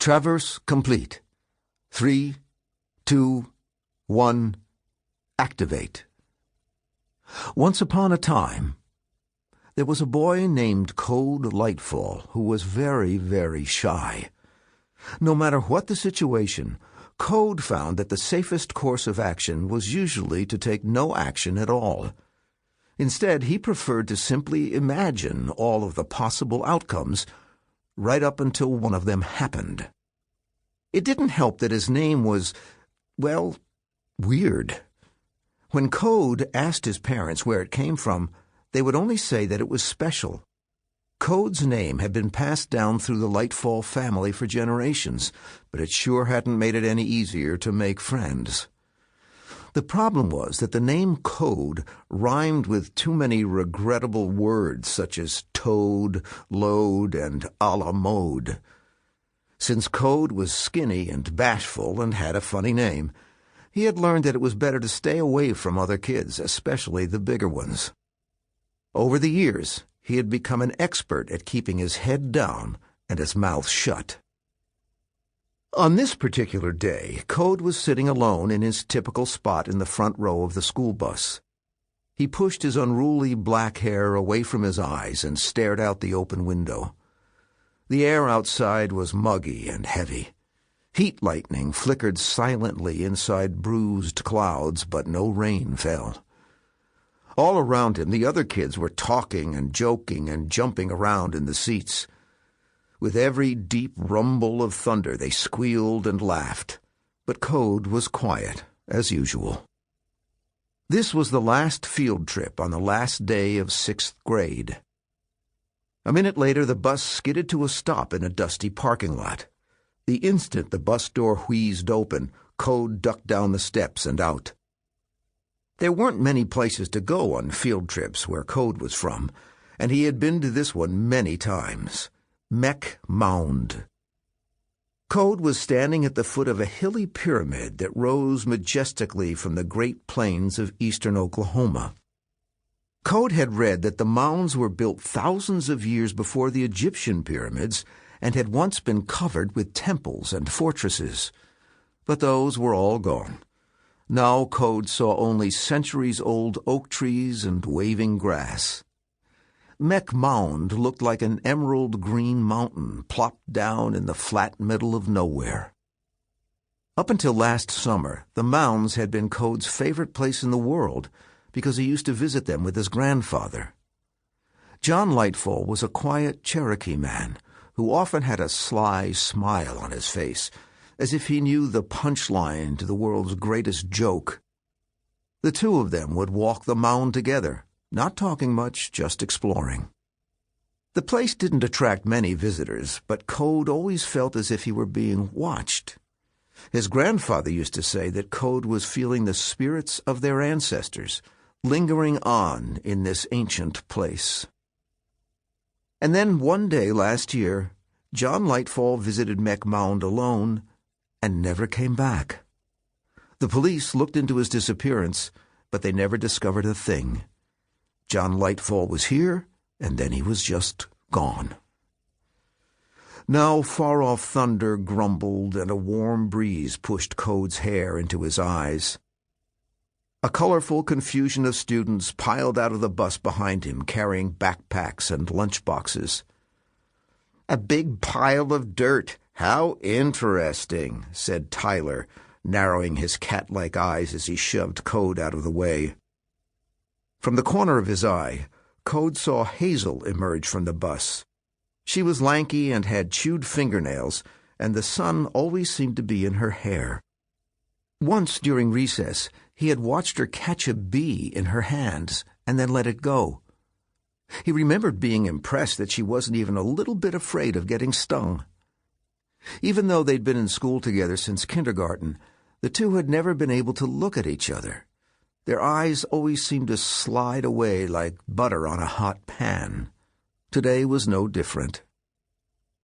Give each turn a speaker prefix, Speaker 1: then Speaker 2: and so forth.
Speaker 1: Traverse complete. 3, 2, 1, activate. Once upon a time, there was a boy named Code Lightfall who was very, very shy. No matter what the situation, Code found that the safest course of action was usually to take no action at all. Instead, he preferred to simply imagine all of the possible outcomes right up until one of them happened. It didn't help that his name was, well, weird. When Code asked his parents where it came from, they would only say that it was special. Code's name had been passed down through the Lightfall family for generations, but it sure hadn't made it any easier to make friends. The problem was that the name Code rhymed with too many regrettable words such as toad, load, and a la mode. Since Code was skinny and bashful and had a funny name, he had learned that it was better to stay away from other kids, especially the bigger ones. Over the years, he had become an expert at keeping his head down and his mouth shut. On this particular day, Code was sitting alone in his typical spot in the front row of the school bus. He pushed his unruly black hair away from his eyes and stared out the open window. The air outside was muggy and heavy. Heat lightning flickered silently inside bruised clouds, but no rain fell. All around him, the other kids were talking and joking and jumping around in the seats. With every deep rumble of thunder, they squealed and laughed. But Code was quiet, as usual. This was the last field trip on the last day of 6th grade. A minute later, the bus skidded to a stop in a dusty parking lot. The instant the bus door wheezed open, Code ducked down the steps and out. There weren't many places to go on field trips where Code was from, and he had been to this one many times. Mech Mound. Code was standing at the foot of a hilly pyramid that rose majestically from the Great Plains of eastern Oklahoma. Code had read that the mounds were built thousands of years before the Egyptian pyramids and had once been covered with temples and fortresses. But those were all gone. Now Code saw only centuries-old oak trees and waving grass. Mech Mound looked like an emerald green mountain plopped down in the flat middle of nowhere. Up until last summer, the mounds had been Code's favorite place in the world because he used to visit them with his grandfather. John Lightfall was a quiet Cherokee man who often had a sly smile on his face, as if he knew the punchline to the world's greatest joke. The two of them would walk the mound together, not talking much, just exploring. The place didn't attract many visitors, but Code always felt as if he were being watched. His grandfather used to say that Code was feeling the spirits of their ancestors, lingering on in this ancient place. And then one day last year, John Lightfall visited Mech Mound alone and never came back. The police looked into his disappearance, but they never discovered a thing. John Lightfall was here, and then he was just gone. Now far-off thunder grumbled, and a warm breeze pushed Code's hair into his eyes. A colorful confusion of students piled out of the bus behind him, carrying backpacks and lunchboxes. "A big pile of dirt. How interesting," said Tyler, narrowing his cat-like eyes as he shoved Code out of the way. From the corner of his eye, Code saw Hazel emerge from the bus. She was lanky and had chewed fingernails, and the sun always seemed to be in her hair. Once during recess, he had watched her catch a bee in her hands and then let it go. He remembered being impressed that she wasn't even a little bit afraid of getting stung. Even though they'd been in school together since kindergarten, the two had never been able to look at each other. Their eyes always seemed to slide away like butter on a hot pan. Today was no different.